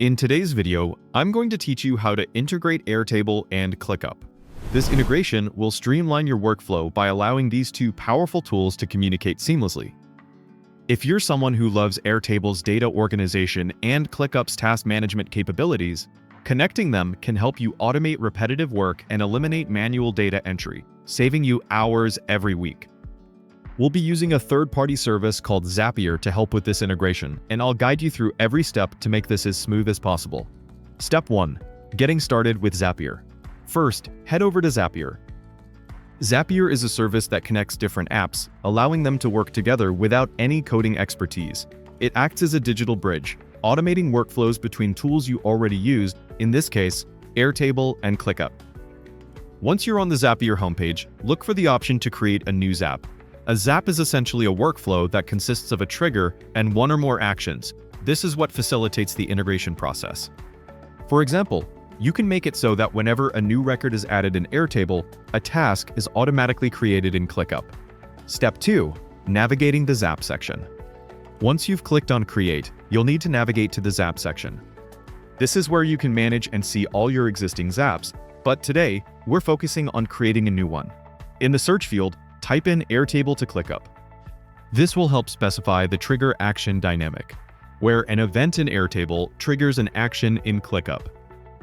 In today's video, I'm going to teach you how to integrate Airtable and ClickUp. This integration will streamline your workflow by allowing these two powerful tools to communicate seamlessly. If you're someone who loves Airtable's data organization and ClickUp's task management capabilities, connecting them can help you automate repetitive work and eliminate manual data entry, saving you hours every week. We'll be using a third-party service called Zapier to help with this integration, and I'll guide you through every step to make this as smooth as possible. Step 1. Getting started with Zapier. First, head over to Zapier. Zapier is a service that connects different apps, allowing them to work together without any coding expertise. It acts as a digital bridge, automating workflows between tools you already use, in this case, Airtable and ClickUp. Once you're on the Zapier homepage, look for the option to create a new Zap. A Zap is essentially a workflow that consists of a trigger and one or more actions. This is what facilitates the integration process. For example, you can make it so that whenever a new record is added in Airtable, a task is automatically created in ClickUp. Step 2. Navigating the Zap section. Once you've clicked on Create, you'll need to navigate to the Zap section. This is where you can manage and see all your existing Zaps, but today, we're focusing on creating a new one. In the search field, type in Airtable to ClickUp. This will help specify the trigger action dynamic, where an event in Airtable triggers an action in ClickUp.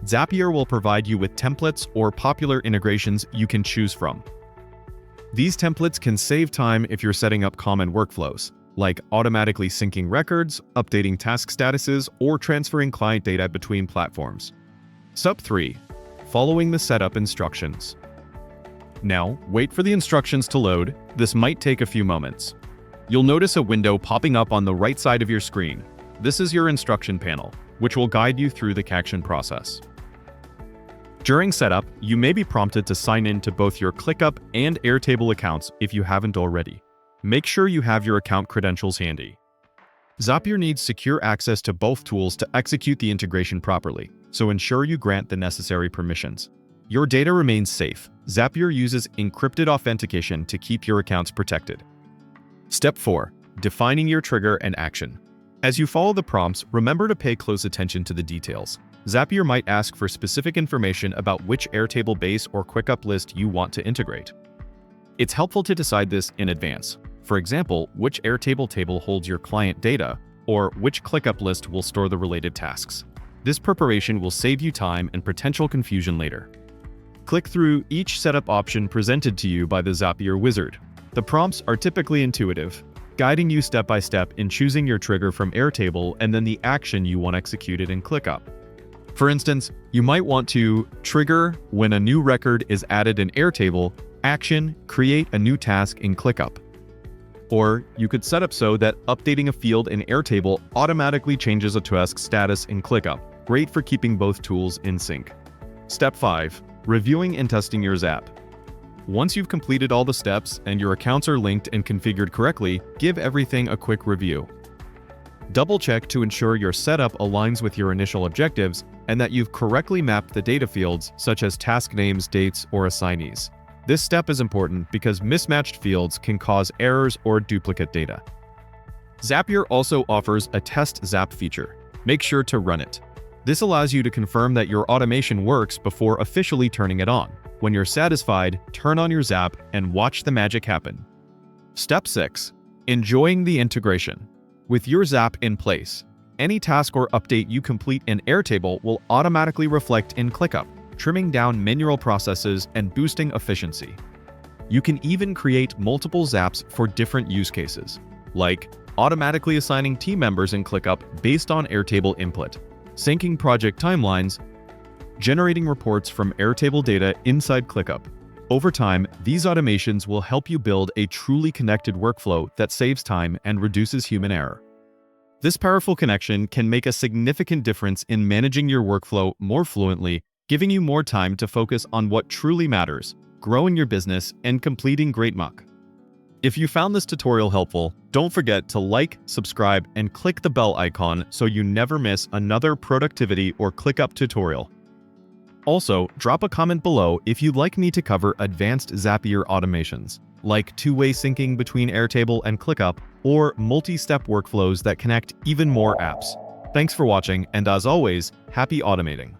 Zapier will provide you with templates or popular integrations you can choose from. These templates can save time if you're setting up common workflows, like automatically syncing records, updating task statuses, or transferring client data between platforms. Step 3. Following the setup instructions. Now, wait for the instructions to load. This might take a few moments. You'll notice a window popping up on the right side of your screen. This is your instruction panel, which will guide you through the action process. During setup, you may be prompted to sign in to both your ClickUp and Airtable accounts if you haven't already. Make sure you have your account credentials handy. Zapier needs secure access to both tools to execute the integration properly, so ensure you grant the necessary permissions. Your data remains safe. Zapier uses encrypted authentication to keep your accounts protected. Step 4. Defining your trigger and action. As you follow the prompts, remember to pay close attention to the details. Zapier might ask for specific information about which Airtable base or ClickUp list you want to integrate. It's helpful to decide this in advance. For example, which Airtable table holds your client data, or which ClickUp list will store the related tasks. This preparation will save you time and potential confusion later. Click through each setup option presented to you by the Zapier wizard. The prompts are typically intuitive, guiding you step by step in choosing your trigger from Airtable and then the action you want executed in ClickUp. For instance, you might want to trigger when a new record is added in Airtable, action, create a new task in ClickUp. Or you could set up so that updating a field in Airtable automatically changes a task status in ClickUp. Great for keeping both tools in sync. Step 5. Reviewing and testing your Zap. Once you've completed all the steps and your accounts are linked and configured correctly, give everything a quick review. Double-check to ensure your setup aligns with your initial objectives and that you've correctly mapped the data fields such as task names, dates, or assignees. This step is important because mismatched fields can cause errors or duplicate data. Zapier also offers a test Zap feature. Make sure to run it. This allows you to confirm that your automation works before officially turning it on. When you're satisfied, turn on your Zap and watch the magic happen. Step 6. Enjoying the integration. With your Zap in place, any task or update you complete in Airtable will automatically reflect in ClickUp, trimming down manual processes and boosting efficiency. You can even create multiple Zaps for different use cases, like automatically assigning team members in ClickUp based on Airtable input, syncing project timelines, generating reports from Airtable data inside ClickUp. Over time, these automations will help you build a truly connected workflow that saves time and reduces human error. This powerful connection can make a significant difference in managing your workflow more fluently, giving you more time to focus on what truly matters, growing your business, and completing great work. If you found this tutorial helpful, don't forget to like, subscribe, and click the bell icon so you never miss another productivity or ClickUp tutorial. Also, drop a comment below if you'd like me to cover advanced Zapier automations, like two-way syncing between Airtable and ClickUp, or multi-step workflows that connect even more apps. Thanks for watching, and as always, happy automating.